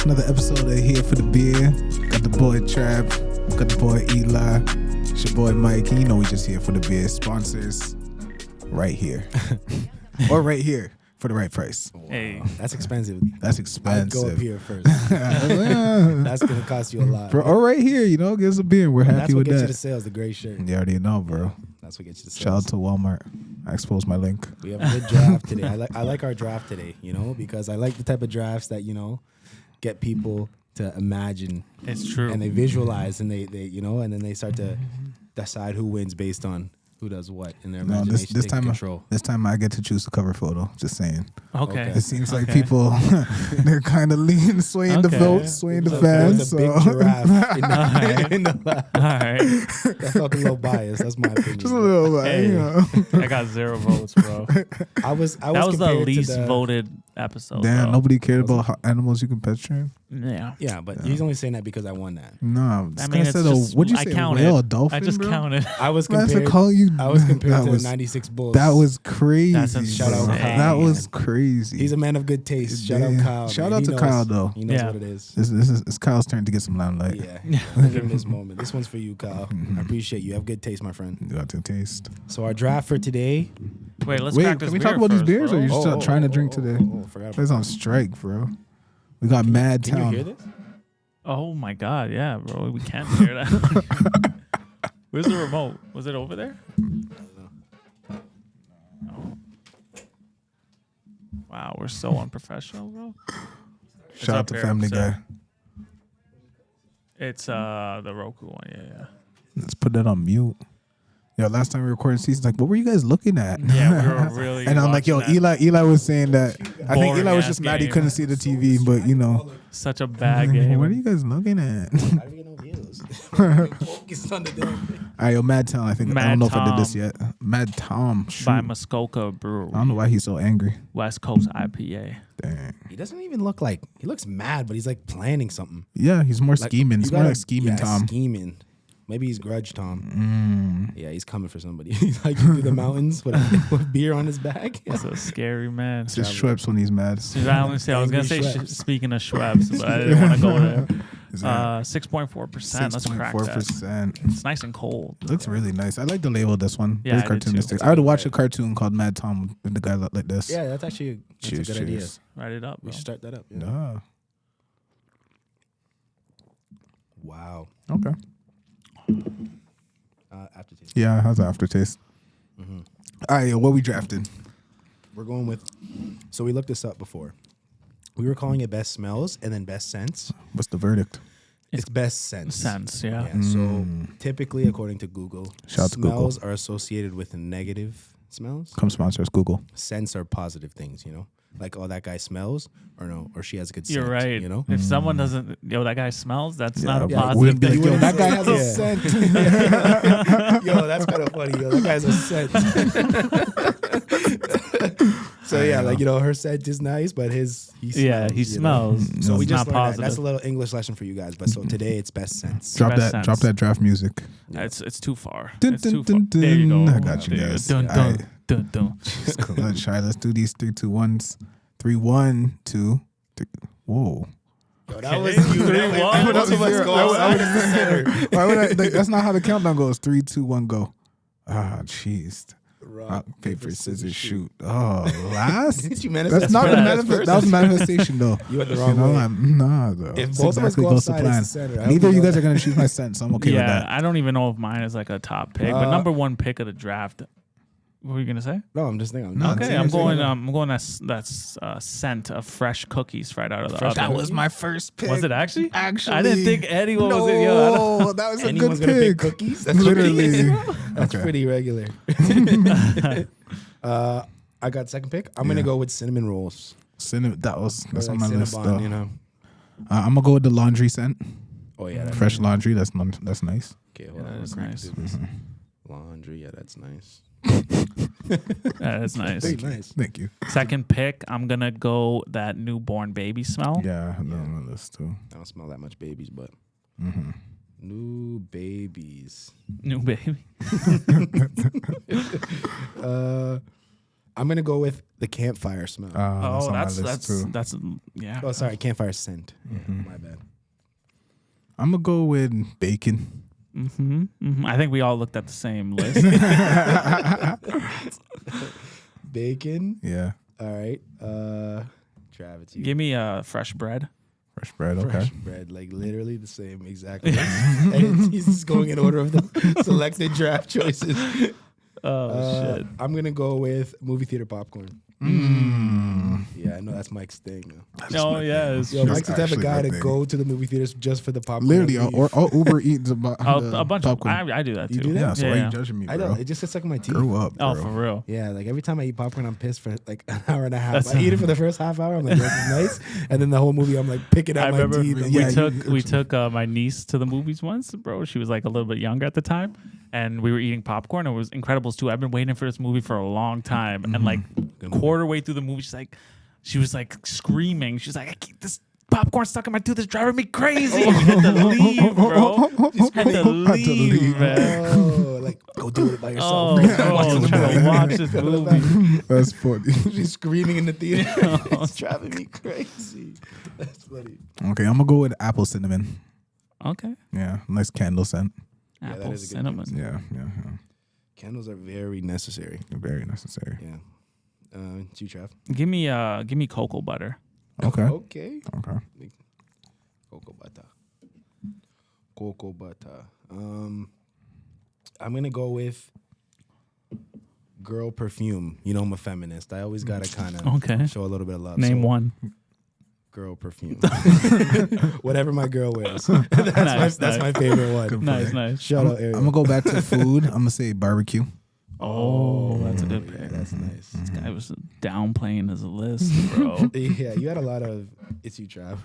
Another episode of Here for the Beer. Got the boy Trav, got the boy Eli, it's your boy Mike. And you know we just here for the beer. Sponsors right here. Or right here for the right price. Wow. Hey, That's expensive. That's expensive. I'd go up here first. That's going to cost you a lot. Or right here, you know, get us a beer. We're happy That's what with gets that. you the sales, the gray shirt. You already know, bro. That's what gets you the sales. Shout out to Walmart. I exposed my link. We have a good draft today. I like our draft today, you know, because I like the type of drafts that, you know, get people to imagine. it's true. And they visualize and they you know, and then they start to decide who wins based on who does what in their No, imagination. this take time, control. this time I get to choose the cover photo. Just saying. Okay. It seems like Okay. people they're kind of leaning, swaying the Okay. vote, swaying the There was fans. a big So giraffe in the lab. All right. That felt a little biased. That's my opinion. just a little bit, Hey. you know. I got 0 votes, bro. I was That was the compared to least voted episode. Damn, bro. nobody cared about how animals you can pet train. Yeah. Yeah, but he's only saying that because I won that. No, I mean, it's just, what'd you I say? counted. A whale, a dolphin, I just bro? counted. I was Man, compared. you. I was compared that to was, the 96 Bulls. That was crazy. That's insane. Shout out bro. Kyle, That was man. crazy. He's a man of good taste. Shout out Yeah. Kyle. Shout man. out He to knows- Kyle, though. He knows Yeah. what it is. It's Kyle's turn to get some limelight. Yeah. We'll give him this moment. This one's for you, Kyle. Mm-hmm. I appreciate you. You have good taste, my friend. You got to taste. So our draft for today. Wait, let's Wait, crack this can we beer talk about these first, beers, bro. or you just trying to drink today? Forgot about It's on strike, bro. We got Mad Can you Tom. hear this? Oh my god, yeah, bro. We can't hear that. Where's the remote? Was it over there? Oh. Wow, we're so unprofessional, bro. Shout out up to here, Family sir. Guy. It's the Roku one, yeah. Let's put that on mute. Yo, last time we recorded seasons, like, what were you guys looking at? Yeah, we were really And I'm like, yo, watching that. Eli was saying that. I think Boring Eli was ass just mad he game. couldn't see the TV, but you know. Such a bad game. What are you guys looking at? How do we get no views? Focus on the damn thing. All right, yo, Mad Tom. I think I Mad don't know if I did this Tom. yet. Mad Tom. By Shoot. Muskoka Brewery, I don't know why he's so angry. West Coast IPA. Dang. He doesn't even look like he looks mad, but he's like planning something. Yeah, he's more Like, scheming. you It's more gotta- like scheming yeah, Tom. Scheming. Maybe he's grudge Tom. Yeah, he's coming for somebody. He's like through the mountains with beer on his back. That's a scary man. It's just Schweppes when he's mad. I was gonna say Angry Schweppes. speaking of Schweppes, but I didn't want to go there. Is that 6.4%. Let's crack that. 6.4%. It's nice and cold. Looks really nice. I like the label of this one. Yeah, Very I did too. cartoonistic. I would watch a cartoon called Mad Tom with the guy look like this. Yeah, that's actually a Cheers, good idea. cheers. Write it up, We bro. should start that up. Yeah. Duh. Wow. Okay. Aftertaste. Yeah, how's the aftertaste? Mm-hmm. All right, yo, what we drafted? We're going with. So we looked this up before. We were calling it best smells and then best scents. What's the verdict? It's best scents. Sense, yeah. Yeah. So typically, according to Google, Shout out to Google. smells are associated with negative smells. Come sponsor us, Google. Scents are positive things. You know, like oh that guy smells, or no, or she has a good You're scent. right. You know. If someone doesn't, that guy smells, that's not a Yeah, positive wouldn't be thing. like, yo, that guy has a Yeah. scent. Yo, that's kind of funny. Yo, that guy's a scent. So yeah, like her scent is nice, but he smells. Yeah, he you know? smells. So So we it's just not learned that. positive. That's a little English lesson for you guys. But so today it's best scents. Drop Best that sense. draft music. It's too far. Dun, It's dun, too dun, far. There you go. dun. I got you There guys. Dun, All dun, right. dun, dun. Just clutch. All right, let's do these 3, 2, 1s. 3, 1, 2, 3. Whoa. Yo, that was Okay. you. 3, That 1. both of us go outside. Why would I? Like, that's not how the countdown goes. 3, 2, 1, go. Ah, jeez. Rock, paper, scissors, shoot. Oh, last? Did you That's not the manifest. That was manifestation, though. You went the wrong way. Nah, though. If It's both of us exactly go goes to outside, plan. it's the center. I hope Neither of you you know guys are that. gonna choose my scent, so I'm okay with Yeah, that. I don't even know if mine is like a top pick, but number one pick of the draft. What were you gonna say? No, I'm just thinking. No, Okay, see, I'm see, going. see. I'm going. That's scent of fresh cookies right out of the Fresh- oven. That was my first pick. Was it actually? Actually, I didn't think anyone no, was in. Yo, I don't- that was a Anyone's good gonna pick pick. cookies? That's Literally. That's Okay. pretty regular. I got second pick. I'm gonna go with cinnamon rolls. Cinnamon. That's Or on like my list. Cinnabon, Though. you know. I'm gonna go with the laundry scent. Oh yeah, that's Fresh laundry. That's nice. okay. Hold Yeah, on, that is let's nice. do this. Laundry, yeah, that's nice. That's nice. Very nice. Thank you. Second pick, I'm gonna go that newborn baby smell. Yeah, I know on my list too. I don't smell that much babies, but Mm-hmm. new babies. New baby. I'm gonna go with the campfire smell. Oh, on my that's list, too. yeah. Oh, sorry, campfire scent. My bad. I'm gonna go with bacon. I think we all looked at the same list. Bacon. Yeah, All right. Travis, you. Give me fresh bread. fresh bread. Okay. Fresh bread, like literally the same exactly. And he's just going in order of the selected draft choices. Oh shit. I'm gonna go with movie theater popcorn. Yeah, I know that's Mike's thing. Oh yeah. It's Yo, true. Mike's the type of actually guy my to thing. go to the movie theaters just for the popcorn. Literally, and leave. or Uber Eats about a bunch popcorn. of. I do that too. You do that? Yeah, so why Yeah. you judging me, I bro? know it just gets stuck in my teeth. Grew up, bro. Oh, for real. Yeah, like every time I eat popcorn, I'm pissed for like an hour and a half. That's- I eat it for the first half hour. I'm like, this is nice, and then the whole movie, I'm like picking I out my remember teeth. we Yeah, took my niece to the movies once, bro. She was like a little bit younger at the time, and we were eating popcorn. It was Incredibles 2. I've been waiting for this movie for a long time, and like quarter way through the movie, she was like screaming. She's like, I keep this popcorn stuck in my tooth. It's driving me crazy. We had to leave, bro. Had to leave, man. Oh, like go do it by yourself. Oh, bro, trying to watch this movie. That's funny. She's screaming in the theater. It's driving me crazy. That's funny. Okay, I'm gonna go with apple cinnamon. Okay. Yeah, nice candle scent. that Apple is a good cinnamon. Yeah. Candles are very necessary. Very necessary. Yeah. It's you, Trav. Give me cocoa butter. Okay. Okay. Okay. Cocoa butter. Cocoa butter. I'm gonna go with girl perfume. You know I'm a feminist. I always gotta kind of Okay. show a little bit of love. Name So, one. girl perfume. Whatever my girl wears. That's my favorite one. Nice. Shout out Ariel. I'm gonna go back to food. I'm gonna say barbecue. Oh, that's a good Yeah, pick. that's nice. This guy was downplaying his list, bro. Yeah, you had a lot of it's you, Trav.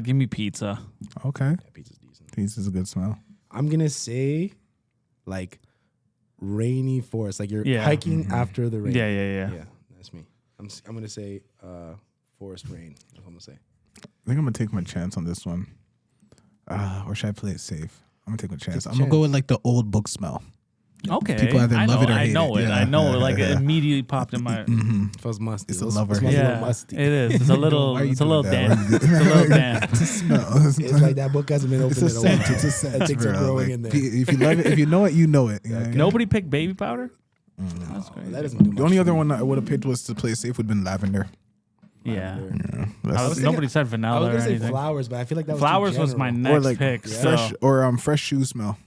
Give me pizza. Okay. Yeah, pizza's decent. Pizza's a good smell. I'm gonna say like rainy forest. Like you're Yeah. hiking after the rain. Yeah. Yeah, that's me. I'm gonna say forest rain. That's what I'm gonna say. I think I'm gonna take my chance on this one. Or should I play it safe? I'm gonna take my chance. Take a I'm gonna go chance. with like the old book smell. Okay. People either I love know, it or I hate know it. it. Yeah. I know it. Like Yeah. it immediately popped in my. It feels musty. It's a It lover. smells a little Yeah, musty. it is. It's a little. Why are you It's a little doing that? damp. Why are you It's a little damp. It's a smell. It's like that book hasn't been It's opened a in a while. scent. It's a scent. It takes some bro. growing Like, in there. if you love it, if you know it, you know it. You know what I mean? Nobody picked baby powder. That's crazy. That doesn't do much. The only for other me. one that I would have picked was to play safe would have been lavender. Yeah. Yeah, was thinking- Nobody said I was vanilla or gonna say anything. flowers, but I feel like that was Flowers too was my general. next or like pick. fresh So. or fresh shoe smell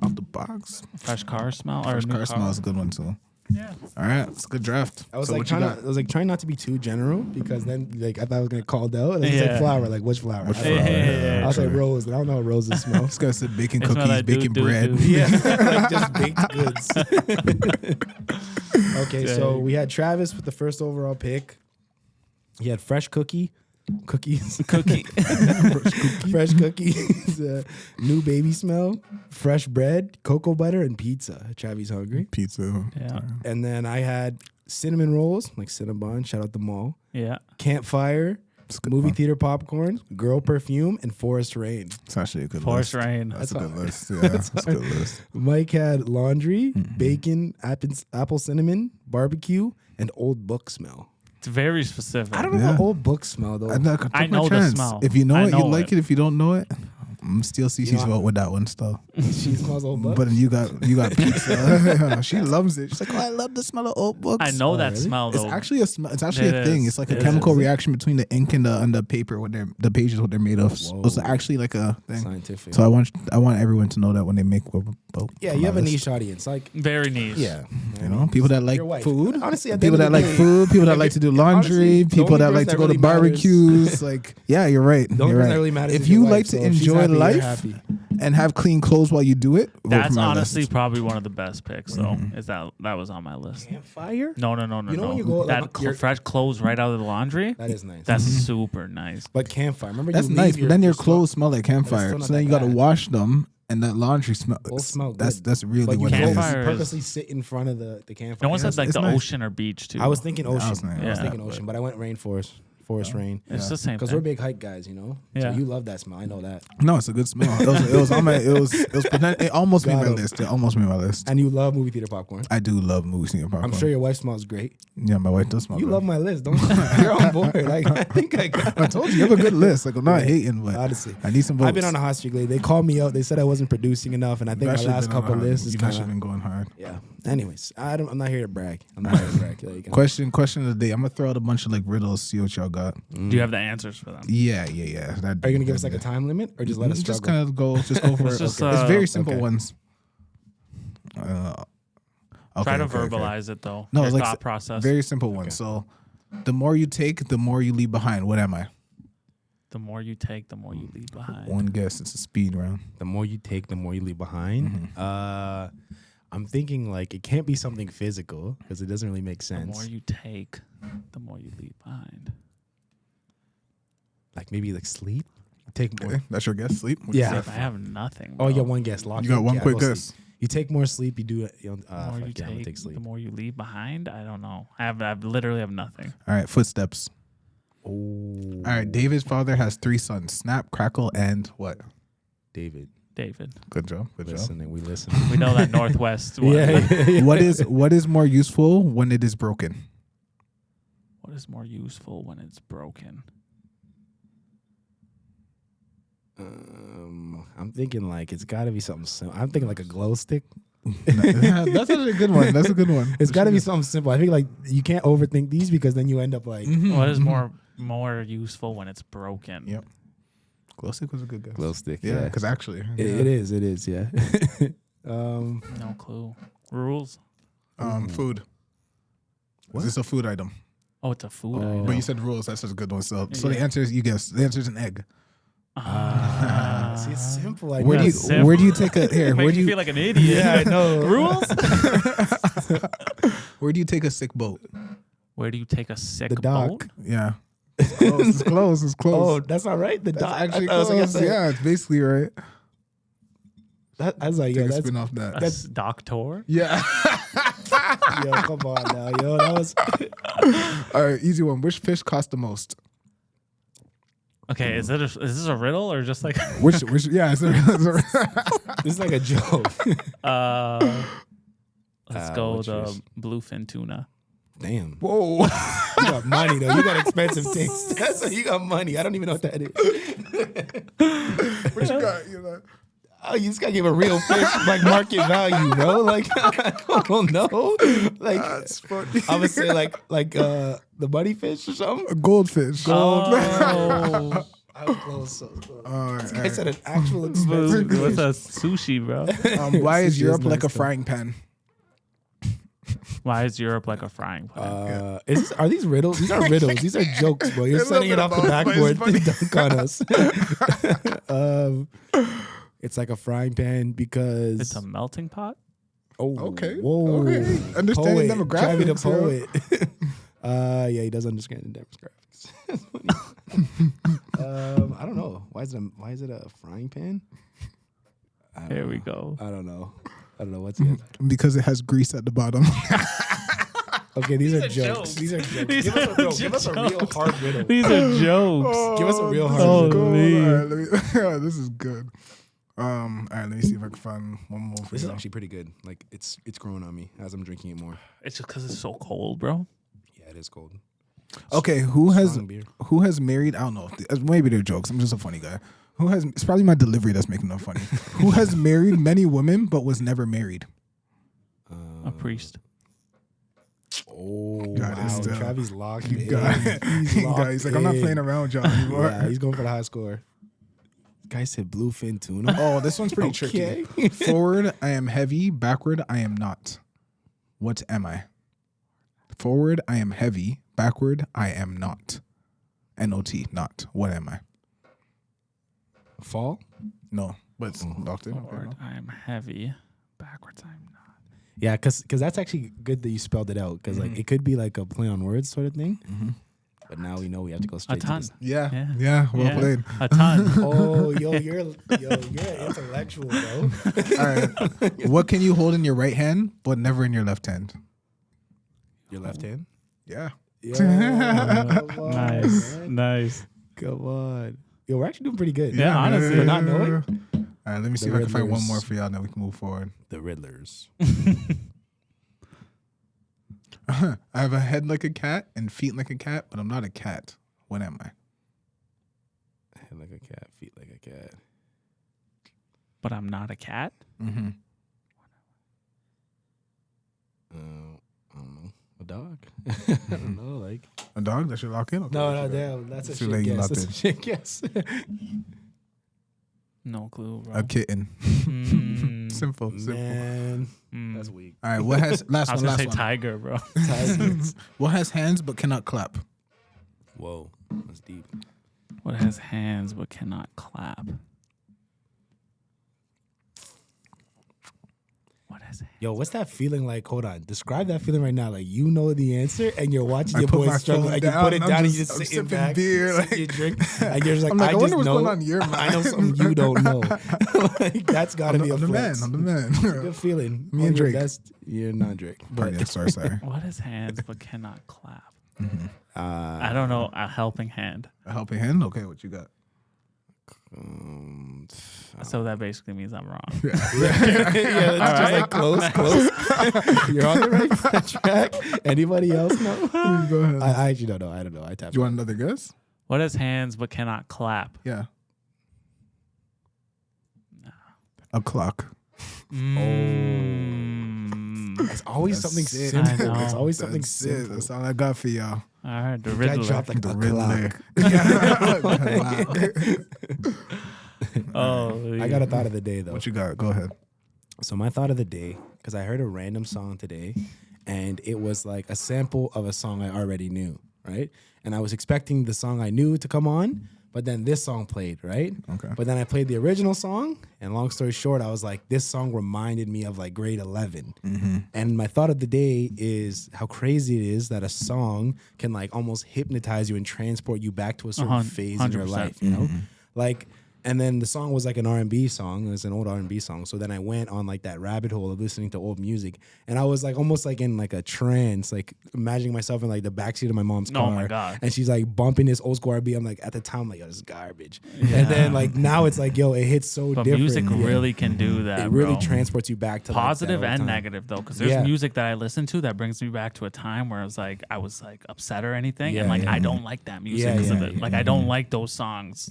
out the box. Fresh car smell. Fresh or new car smell is a good one too. Yeah. All right, it's a good draft. I was So like what you got? trying not to be too general because then like I thought I was gonna call out. And I was Yeah. like flower, like which flower? Which I don't know. flower? Yeah. I'll say True. rose, and I don't know how roses smell. This guy said bacon They smell cookies, like bacon do, bread. do. Yeah, like just baked goods. Okay, so Dang. we had Travis with the first overall pick. He had fresh cookies, fresh cookies, new baby smell, fresh bread, cocoa butter, and pizza. Travis hungry. Pizza. Yeah. And then I had cinnamon rolls, like Cinnabon. Shout out the mall. Yeah. Campfire, It's a good movie one. theater popcorn, girl perfume, and forest rain. It's actually a good Forest list. rain. That's a That's good hard. list. Yeah, that's a good list. Mike had laundry, Mm-hmm. bacon, apple cinnamon, barbecue, and old book smell. It's very specific. I don't know Yeah. about old book smell though. I I know the smell. If you know I it, you know like it. it. If you don't know it, I'm still CC's You know, vote with that one still. She smells old book. But you got pizza. She loves it. She's like, oh, I love the smell of old books. I know Oh, that really? smell It's though. actually a smell. It's actually It a thing. is. It's like a It chemical is. reaction between the ink and the paper when the pages what they're made of. So it's Whoa. actually like a thing. Scientific. So I want everyone to know that when they make book. Yeah, you have a niche audience. Like, Very niche. yeah, You know, people that like Your wife. food, Honestly, at the people end that of the like day, food, people that if like it- to do honestly, laundry, the people only that person like to that go to really matters- barbecues. Like, yeah, you're right. The only You're person that right. really matters If is your you wife, like to so if she's enjoy happy, you're life happy. and have clean clothes while you do it, vote That's for my honestly list. probably one of the best picks though. Is that was on my list. Campfire. No. You know when you go, like, that you're- fresh clothes right out of the laundry. That is nice. That's super nice. But campfire. Remember, That's you nice, leave but then your smell- clothes smell like campfire. still not So then that you got to bad. wash them, and that laundry smell. Both smell That's good. that's really But you what it go- is. Campfire you is- purposely sit in front of the campfire. No one said like it's the nice. ocean or beach too. I was thinking ocean. was nice. I was Yeah, thinking but- ocean, but I went rainforest forest rain. It's the same Because thing. we're big hike guys, you know. Yeah. So you love that smell. I know that. No, it's a good smell. It almost made my list. It almost made my list. And you love movie theater popcorn. I do love movie theater popcorn. I'm sure your wife smells great. Yeah, my wife does smell You good. love my list, don't you? You're on board. Like I think I got. I told you have a good list. Like I'm not hating, but Honestly, I need some votes. I've been on a hot streak lately. They called me out. They said I wasn't producing enough, and I think my last couple lists is You've kind actually of been going hard. yeah. Anyways, I'm not here to brag. I'm not here to brag. There you go. Question of the day. I'm gonna throw out a bunch of like riddles. See what y'all got. Do you have the answers for them? Yeah. That, Are you gonna give us like a time limit, or just let us just struggle? kind of go for it. Just, It's very simple okay. ones. Try to verbalize it though. No, Your it's like thought process. Very simple ones. So, the more you take, the more you leave behind. What am I? The more you take, the more you leave behind. One guess. It's a speed round. The more you take, the more you leave behind. I'm thinking like it can't be something physical because it doesn't really make The sense. more you take, the more you leave behind. Like maybe like sleep. You take more. Okay, that's your guess. Sleep. What'd Yeah. you If I have nothing. Oh, you bro. got one guess. Lock You got in. one Yeah, quick go guess. sleep. You take more sleep. You do. The more you I'm gonna take take, sleep. the more you leave behind. I don't know. I literally have nothing. All right. Footsteps. Oh. All right. David's father has 3 sons: Snap, Crackle, and what? David. David. Good job. Good Listening. We listen. We know that Northwest one. job. What is more useful when it is broken? What is more useful when it's broken? I'm thinking like it's got to be something simple. I'm thinking like a glow stick. That's actually a good one. That's a good one. It's got to be something simple. I think like you can't overthink these because then you end up like What is more useful when it's broken? Yep. Glow stick was a good guess. glow stick. Yeah, because actually, It is. Yeah. No clue. Rules? food. What? Is this a food item? Oh, it's a food Oh. item. But you said rules. That's just a good one. So the Yeah. answer is you guess. The answer is an egg. See, it's simple. I Where know. do you simple. where do you take a here? Makes Where do you you feel like an idiot. Yeah, I know. Rules? where do you take a sick boat? Where do you take a sick The dock. boat? Yeah. It's close. It's close. It's close. Oh, that's not right. The That's dock. actually I was like, close. Yeah, it's basically right. I was like, Take yo, a that's spin off that. A doctor? Yeah. yo, come on now, yo. That was All right, easy one. Which fish cost the most? Okay, is this a riddle or just like Which yeah, it's this is like a joke. let's go which the fish? bluefin tuna. Damn. whoa. You got money though. You got expensive things. That's why you got money. I don't even know what that is. What you got? You know? Oh, you just gotta give a real fish like market value, bro. Like I don't know. Like That's funny. I would say like the money fish or something. A goldfish. Oh, I was close. So close. All right, I said an actual what's expensive fish. a sushi, bro? why is Sushi is Europe like nice, a though. frying pan? Why is Europe like a frying pan? Are these riddles? These are riddles. These are jokes, bro. You're It's a setting it little off bit the of both, but backboard it's to dunk on us. It's like a frying pan because It's a melting pot? oh Okay. whoa Okay. Understanding poet. demographics, Travis the yo. poet. Yeah, he does understand the demographics. That's funny. I don't know. Why is it a frying pan? I don't Here we know. go. I don't know. What's it. Because it has grease at the bottom. Okay, these are are jokes. jokes. These are jokes. These Give us a real jokes. hard riddle. These are jokes. Give us a real hard this is riddle. good. Holy. All right, this is good. All right, let me see if I can find one more for This is you. actually pretty good. Like it's growing on me as I'm drinking it more. It's just because it's so cold, bro. Yeah, it is cold. Okay, who has Strong beer. married? I don't know. Maybe they're jokes. I'm just a funny guy. It's probably my delivery that's making them funny. Who has married many women but was never married? A priest. Oh, Got it wow. still. Travis locked You in. got it. He's like, I'm not playing around, John, anymore. Yeah, he's going for the high score. Guy said bluefin tuna. Oh, this one's pretty tricky. Forward, I am heavy. Backward, I am not. What am I? Forward, I am heavy. Backward, I am not. N-O-T, not. What am I? Fall? No, but it's doctor. Forward, I am heavy. Backwards, I'm not. Yeah, because that's actually good that you spelled it out. Because like it could be like a play on words sort of thing. But now we know we have to go A straight to ton. this. Yeah, well Yeah. played. A ton. Oh, you're an intellectual, bro. All right. What can you hold in your right hand but never in your left hand? Your left hand? Yeah. Yeah. Nice. Nice. Come on. Yo, we're actually doing pretty good. Yeah, honestly. For not knowing. All right, let me see if I can find one more for y'all, then we can move forward. The Riddlers. I have a head like a cat and feet like a cat, but I'm not a cat. What am I? Head like a cat, feet like a cat. But I'm not a cat. Mm-hmm. I don't know. A dog? I don't know. Like A dog that should lock in? Okay, no, what no, you got? damn. That's a Too shit late, you guess. locked That's in. a shit guess. No clue, bro. A kitten. Mm, Simple. Man, mm. that's weak. All right, what has last I was one? gonna say Last one. tiger, bro. What has hands but cannot clap? Whoa, that's deep. What has hands but cannot clap? What has hands? Yo, what's that feeling like? Hold on. Describe that feeling right now. Like you know the answer and you're watching I your put boy my struggle. phone And you down, put it and down I'm and you just- just I'm sitting sipping back, beer, sip like- your drink, and you're just like, I'm like, I I just wonder what's know. going on in your I know mind. something you don't know. Like that's gotta be a I'm the man. flex. I'm the man. Good feeling. Me and Your Drake. best- you're not Drake. But yeah, sorry. What has hands but cannot clap? Uh, I don't know. A helping hand. A helping hand? Okay, what you got? So that basically means I'm wrong. yeah, it's just like close. You're on the right track. Anybody else know? Go ahead. I actually don't know. I don't know. I tapped. Do you want another guess? What has hands but cannot clap? Yeah. A clock. It's always That's something it. I simple. know. It's always something That's it. simple. That's all I got for y'all. All right, the I Riddler. dropped like The a Riddler. clock. Oh, I got a thought of the day though. What you got? Go ahead. So my thought of the day, because I heard a random song today, and it was like a sample of a song I already knew, right? And I was expecting the song I knew to come on, but then this song played, right? Okay. But then I played the original song, and long story short, I was like, this song reminded me of like grade 11. And my thought of the day is how crazy it is that a song can like almost hypnotize you and transport you back to a certain phase in your 100%. life, you know? Like, and then the song was like an R&B song. It was an old R&B song. So then I went on like that rabbit hole of listening to old music. And I was like almost like in like a trance, like imagining myself in like the backseat of my mom's car. Oh my God. And she's like bumping this old school R&B. I'm like, at the time, like, yo, this is garbage. And then like now it's like, yo, it hits so But different. music Yeah. really can do that. It really bro. transports you back to Positive like, that old and time. negative though, because there's Yeah. music that I listen to that brings me back to a time where I was like upset or anything, and Yeah, like yeah. I don't like that music Yeah, because of yeah, it. yeah. Like I don't like those songs,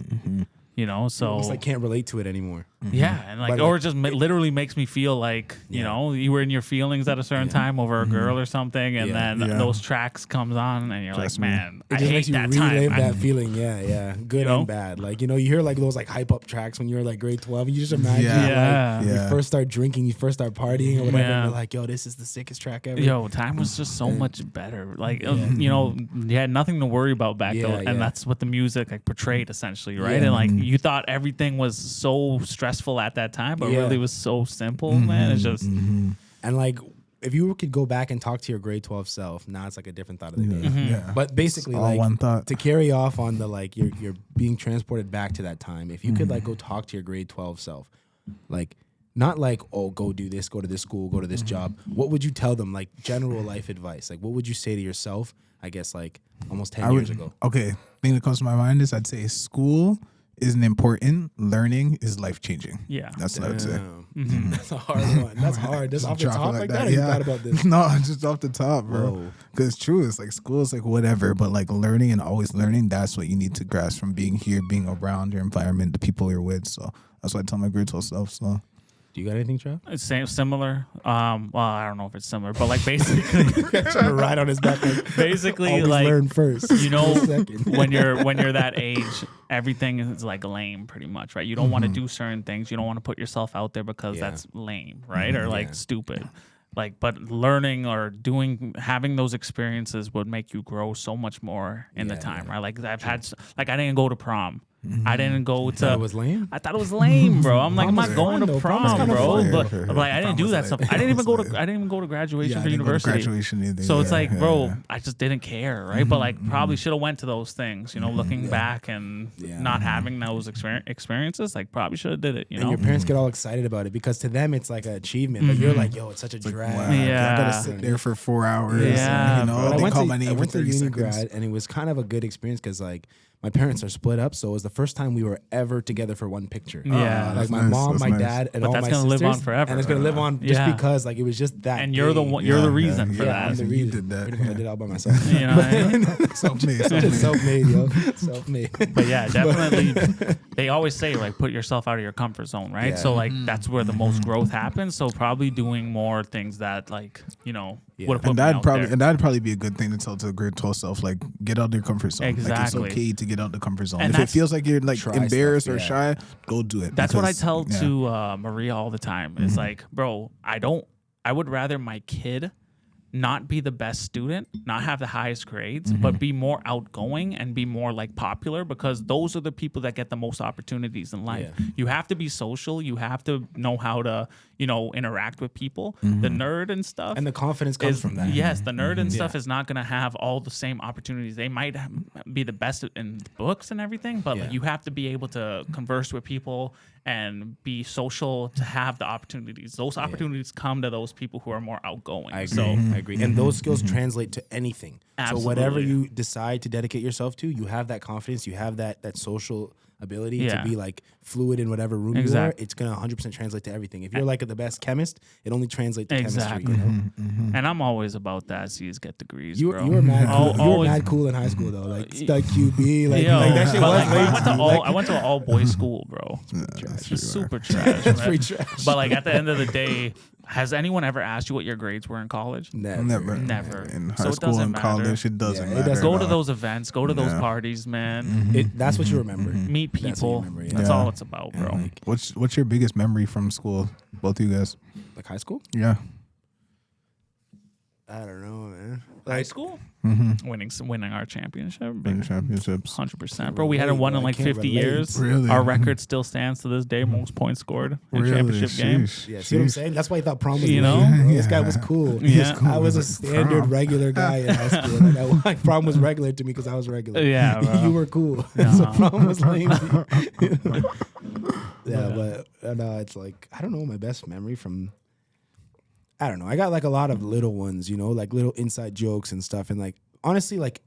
you know. So Almost like can't relate to it anymore. yeah, and like But, or like, it just literally makes me feel like you know you were in your feelings at a certain time over a girl or something, and Yeah. then Yeah. those tracks comes on, and you're Trust like, me. man, It I just hate makes you that relive time. that feeling. Yeah. Good You know? and bad. Like, you know, you hear like those like hype up tracks when you're like grade 12. You just imagine Yeah. Yeah. like Yeah. you first start drinking, you first start partying or whatever. Yeah. And you're like, yo, this is the sickest track ever. Yo, time was just so much better. Like, you know, you had nothing to worry about back Yeah, then, and yeah. that's what the music like portrayed essentially, right? Yeah. And like you thought everything was so stressful at that time, but Yeah. really was so simple, man. It's just And like, if you could go back and talk to your grade 12 self, now it's like a different thought of the day. Yeah. But basically, All like one thought. to carry off on the like you're being transported back to that time. If you could like go talk to your grade 12 self, like not like, oh, go do this, go to this school, go to this job. What would you tell them? Like general life advice. Like what would you say to yourself? I guess like almost 10 years ago. Okay, thing that comes to my mind is I'd say school isn't important. Learning is life changing. Yeah. That's what I would say. Damn. That's a hard one. That's hard. That's off the Drop it top like that. Or you thought about this? No, just off the top, bro. Whoa. Because it's true. It's like school is like whatever, but like learning and always learning, that's what you need to grasp from being here, being around your environment, the people you're with. So that's what I tell my grade 12 self. So Do you got anything, Trav? it's similar. Well, I don't know if it's similar, but like basically, Trying to ride on his back. Like, basically always like learn first. you know Second. when you're that age, everything is like lame pretty much, right? You don't want to do certain things. You don't want to put yourself out there because Yeah. that's lame, right? Or like Yeah. stupid. Like, but learning or having those experiences would make you grow so much more in the Yeah, time, yeah. right? Like I've had, like I didn't go to prom. I didn't go to. Thought it was lame? I thought it was lame, bro. I'm like, I'm Prom not is going fun, to though. Prom is prom, kinda bro. fun. But Okay. like, I didn't Prom do was that lit. stuff. I didn't even go Prom was to. I didn't even go to graduation yeah, for I didn't go to university. graduation either. So it's Yeah, like, yeah, bro, yeah. I just didn't care, right? But like, probably should have went to those things, you know, looking back and Yeah. not having those experiences, like probably should have did it, you And know? your parents get all excited about it because to them it's like an achievement. But you're like, yo, it's such a drag. Wow, Yeah. I gotta sit there for 4 hours. Yeah, and, you know, bro. But they call my I name for went to 30 uni seconds. grad, and it was kind of a good experience because like my parents are split up, so it was the first time we were ever together for one picture. Yeah. Like That's my nice, mom, that's my nice. dad, and But all that's my gonna sisters. live on forever. And it's gonna live on just Yeah. because like it was just that. And you're the day. one. You're the Yeah, reason yeah, for yeah. that. I'm the You reason. did that, Pretty much, yeah. I did it all by myself. You know what I mean? Self-made. Self-made, yo. Self-made. But yeah, definitely. They always say like put yourself out of your comfort zone, right? Yeah. So like that's where the most growth happens. So probably doing more things that like Yeah. would have put And me out there. that'd probably be a good thing to tell to a grade 12 self, like get out of your comfort zone. Like Exactly. it's okay to get out the comfort zone. And If it that's- feels like you're like Try embarrassed stuff, or yeah. shy, go do it. That's what I because- tell yeah. to Maria all the time. It's like, bro, I would rather my kid not be the best student, not have the highest grades, but be more outgoing and be more like popular, because those are the people that get the most opportunities in life. Yeah. You have to be social. You have to know how to, interact with people. The nerd and stuff. And the confidence comes from that. Yes, the nerd and stuff is not going to have all the same opportunities. They might be the best in books and everything, but Yeah. you have to be able to converse with people and be social to have the opportunities. Those opportunities come to those people who are more outgoing. I agree. So I agree. And those skills translate to anything. So whatever Absolutely. you decide to dedicate yourself to, you have that confidence, you have that social ability Yeah. to be like fluid in whatever room Exactly. you are. It's gonna 100% translate to everything. If you're like the best chemist, it only translates to Exactly. chemistry. You know? and I'm always about that. C's get degrees, You bro. were mad cool. You were Always- mad cool in high school though. Like QB, like, Yo, like that shit but, was like, late I went to to you. all. Like, I went to an all boys school, bro. That's It's true. super trash. That's man. pretty trash. But like at the end of the day, has anyone ever asked you what your grades were in college? Never. Never. In high So it school doesn't and matter. college, it doesn't Yeah, it matter. doesn't. Go at to all. those events. Go to those Yeah. parties, man. That's what you remember. Meet That's what you people. remember, yeah. That's Yeah. all it's about, bro. And, like, What's your biggest memory from school? Both of you guys. like high school? Yeah. I don't know, man. High Like, school, Mm-hmm. winning our championship, Big championships. 100%, bro. We hadn't won in I like can't 50 relate. years. Really? Our record still stands to this day, most points scored in a Really? championship game. Sheesh. Yeah, see what I'm Sheesh. saying? That's why I thought prom was You lame, know? bro. This guy was cool. Yeah. I was a Prom. standard regular guy in high school. Like, prom was regular to me because I was regular. Yeah, bro. You were cool. Yeah. So prom was lame. Yeah, but no, it's like, I don't know, my best memory from, I don't know. I got like a lot of little ones, like little inside jokes and stuff. And like, honestly, like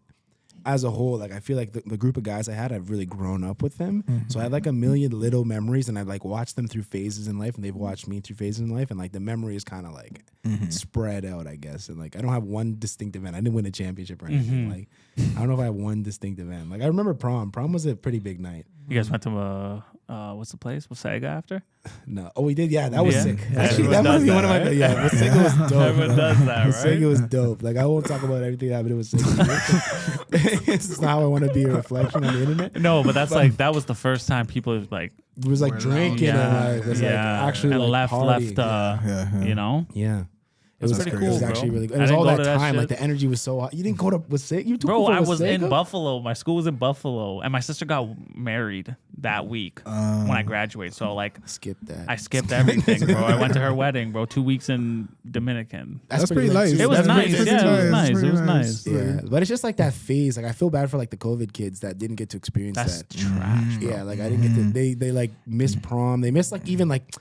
as a whole, like I feel like the group of guys I had, I've really grown up with them. So I had like a million little memories, and I like watched them through phases in life, and they've watched me through phases in life. And like the memory is kind of like spread out, I guess. And like I don't have one distinct event. I didn't win a championship or anything. Like I don't know if I have one distinct event. Like I remember prom. Prom was a pretty big night. You guys went to what's the place? Wasaga after? No. Oh, we did. Yeah, that was Yeah. sick. Yeah, Actually, everyone that might does be that, one of my. right? Yeah, Wasaga was dope. Everyone bro. does that, Wasaga right? was dope. Like I won't talk about everything that, but it was sick. It's not how I want to be a reflection on the internet. No, but that's like that was the first time people like It was like We're drinking loud. and like was like actually and like left partying. Yeah. you know. Yeah. It was was pretty It cool, was bro. actually really good. I It was didn't all go that to that time. Like shit. the energy was so hot. You didn't go to Wasaga? You took Bro, over I was in Wasaga? Buffalo. My school was in Buffalo, and my sister got married that week when I graduated. So like, Skip that. I skipped everything, bro. I went to her wedding, bro. 2 weeks in Dominican. That's pretty lit, nice. too. It was That's nice. pretty Yeah, it was lit. nice. Pretty It was nice. Yeah, but it's just like that phase. Like I feel bad for like the COVID kids that didn't get to experience That's that. trash. Bro. Yeah, like I didn't get to. They like missed prom. They missed like even like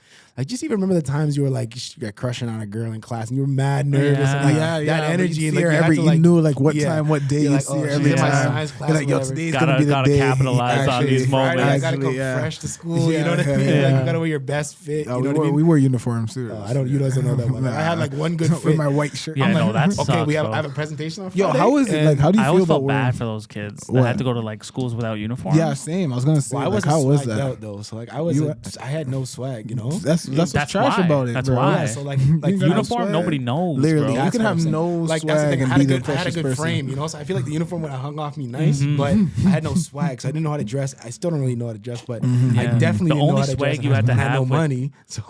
just even remember the times you were like crushing on a girl in class and you were mad nervous. Yeah. And, like, Yeah, that but energy you'd and see like her you had every, to, you like, knew like what yeah. time, what day You're you like, see oh, her she's every in my time. science class You're or like, yo, whatever. today's Gotta- gonna be the gotta day. capitalize on these Friday, moments. I gotta come yeah. fresh to school. You know what I mean? Yeah. Like you gotta wear your best fit. Oh, You know what I we mean? wore uniforms too. I don't. You guys don't know that one. Like, I had like one good with fit. my white shirt. Yeah, I'm no, like, that okay, sucks, we have bro. I have a presentation on Yo, Friday. how is it? and- Like, how do you I feel always about felt bad wearing? for those kids that What? had to go to like schools without uniform. Yeah, same. I was gonna say, Well, I like, was how was swagged that? out though, so like I was, You- I had no swag, you know. That's what's That's trash why. about it. That's bro. why. Yeah, so like You got uniform, swag. nobody knows. Literally, bro. you can That's what have I'm saying. no Like that's the swag thing. I and had be a the good, I had a precious good person. frame, you know. So I feel like the uniform would have hung off me nice, but I had no swag, so I didn't know how to dress. I still don't really know how to dress, but I Yeah. definitely The didn't know only how to swag dress. you had to I had no have with- money, so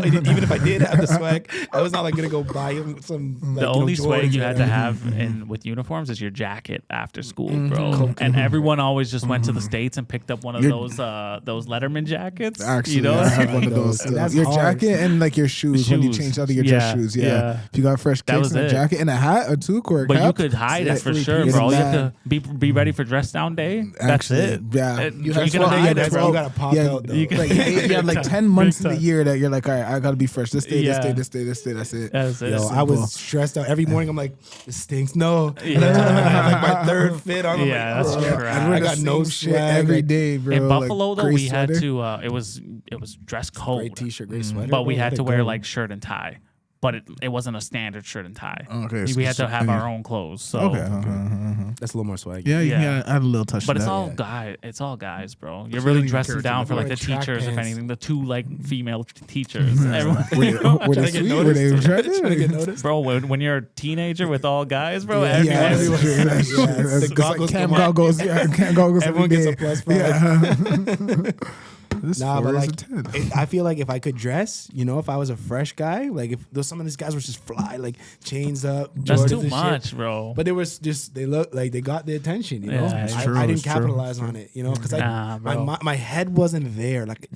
even if I did have the swag, I was not like gonna go buy him some. Like, The only swag Jordans you or had to whatever. have in with uniforms is your jacket after school, bro. And everyone always just went to the States and picked up one of those Letterman jackets. Actually, you know, I have one of those. And Too. that's Your hard. jacket and like your shoes, when you Shoes. change out of your Yeah, dress shoes. Yeah. yeah. If you got fresh That kicks was and a it. jacket and a hat, a toque or a but cap. you could hide it for three sure, piece. bro. You Mad. have to be ready for dress down day. That's Actually, it. yeah. You That's drinking a what big I that's bro. why you gotta pop Yeah, out though. you can- like you have like 10 months in the time. year that you're like, all right, I gotta be fresh. This day, Yeah. this day. That's it. That's it. Yo, I was stressed out every morning. I'm like, this stinks. No, Yeah. and then I have like my third fit on. I'm Yeah, like, that's oh, crap. And we're I the got no same shit swag every like, day, bro. In Like, Buffalo though, gray we had sweater. to. It was dress code, Gray t-shirt, gray sweater. but we bro, had let to it wear go. like shirt and tie. But it wasn't a standard shirt and tie. Okay, We had to so- have okay. our own clothes. So Okay. That's a little more swag. Yeah, Yeah. yeah. Add a little touch. But to it's that. all yeah. guy. It's all guys, bro. You're you don't really even dressing care down to for like wear the track teachers, if pants. anything. The two like female teachers. Everyone, Were they Trying to get sweet? Were they noticed. attractive? Trying to get noticed. bro, when you're a teenager with all guys, bro, Yeah, everyone, that's true. That's true. Yeah, That's- the it's goggles like cam come on. goggles. Yeah, cam goggles. Everyone every gets a day. plus 5. Yeah. This Nah, 4 but is like, a 10. I feel like if I could dress, you know, if I was a fresh guy, like if those some of these guys were just fly, like chains up, that's Jordans too and much, shit. bro. But they was just they look like they got the attention, you know. Yeah, it's true, I didn't it's true, capitalize on it, you know, because Nah, bro. my head wasn't there. Like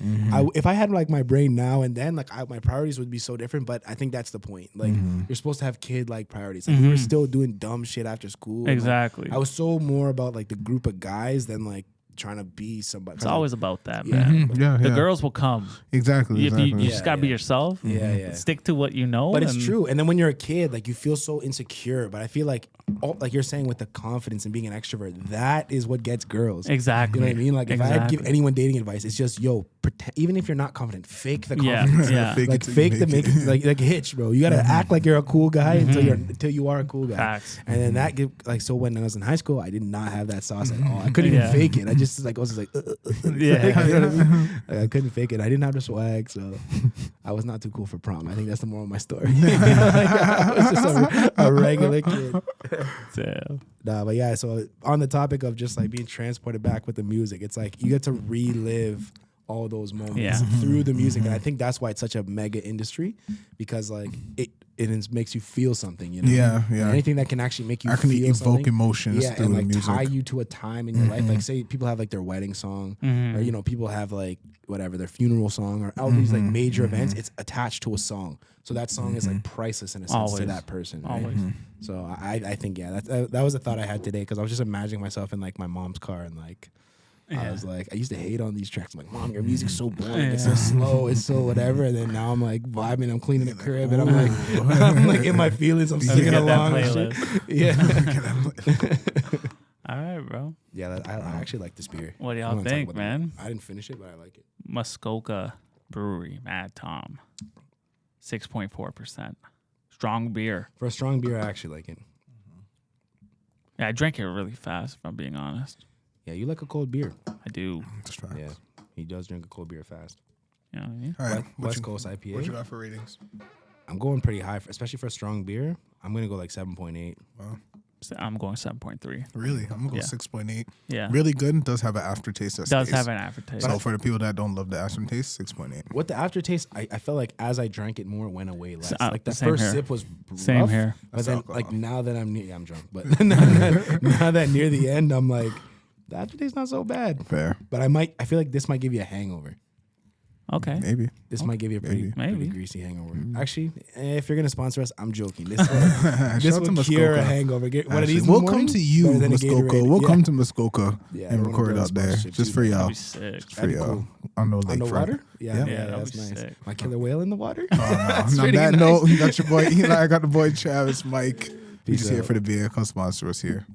if I had like my brain now and then, like my priorities would be so different. But I think that's the point. Like you're supposed to have kid like priorities. Like we were still doing dumb shit after school. and, like, Exactly. I was so more about like the group of guys than like trying to be somebody. It's always about that, Yeah. man. Yeah, The yeah. girls will come. Exactly. If you exactly. just gotta be yeah. yourself. Yeah, yeah. Stick to what you know. But it's and- true. And then when you're a kid, like you feel so insecure. But I feel like, like you're saying with the confidence and being an extrovert, that is what gets girls. Exactly. You know what I mean? Like if I had to give Exactly. anyone dating advice, it's just pretend, even if you're not confident, fake the Yeah, confidence. yeah. Fake Like it till fake you the make make it. like hitch, bro. You gotta act like you're a cool guy until you are a cool guy. Facts. And then that give like so when I was in high school, I did not have that sauce at all. I couldn't even Yeah. fake it. I just like was just like Yeah. Like, you know what I mean? Like, I couldn't fake it. I didn't have the swag, so I was not too cool for prom. I think that's the moral of my story. I was just a regular kid. Damn. Nah, but yeah, so on the topic of just like being transported back with the music, it's like you get to relive all those moments Yeah. through the music. And I think that's why it's such a mega industry, because like it makes you feel something, you know? Yeah, yeah. And anything that can actually make you Actually feel evoke something. emotions Yeah, through and the like music. tie you to a time in your life. Like say people have like their wedding song, or you know, people have like whatever, their funeral song, or all these like major events, it's attached to a song. So that song is like priceless in a sense Always. to that person. Right? Always. So I think yeah, that was a thought I had today, because I was just imagining myself in like my mom's car, and like I Yeah. was like, I used to hate on these tracks. I'm like, Mom, your music's so boring. It's Yeah. so slow. It's so whatever. And then now I'm like vibing. I'm cleaning the crib, and I'm like, I'm like in my feelings. I'm singing Get that along. And shit. playlist. Yeah, All right, bro. yeah. I actually like this beer. What do I y'all wanna talk think, about man? that. I didn't finish it, but I like it. Muskoka Brewery, Mad Tom, 6.4%. Strong beer. For a strong beer, I actually like it. Yeah, I drank it really fast, if I'm being honest. Yeah, you like a cold beer. I do. That's facts. Yeah, he does drink a cold beer fast. You know what I mean? All right. West Coast What you IPA. got for ratings? I'm going pretty high, especially for a strong beer. I'm gonna go like 7.8. Wow. So I'm going 7.3. Really? I'm gonna go Yeah. 6.8. Yeah. Really good. Does have an aftertaste that Does stays. have an aftertaste. So for the people that don't love the aftertaste, 6.8. What the aftertaste, I felt like as I drank it more, it went away less. Like the same first here. sip was Same rough, here. But That's then, alcohol. like now that I'm drunk, but now that near the end, I'm like, the aftertaste's not so bad. Fair. But I feel like this might give you a hangover. Okay. Maybe. This might give you a pretty Maybe. greasy hangover. Actually, if you're gonna sponsor us, I'm joking. This Shout this out to will cure a Muskoka. hangover. Get one of Actually, these. in the we'll morning, come to you, better than a Muskoka. Gatorade. We'll Yeah. come to Muskoka Yeah, I and don't wanna record go out there sponsorship just too, for man. y'all. That'd be sick. Just for That'd be y'all. cool. On no On the lakefront. water? Yeah, Yeah. that'd that's be nice. sick. My killer whale in the water? On pretty that nice. note, you got your boy Eli, I got the boy Travis, Mike. We Peace just here out. for the beer. Come sponsor us here.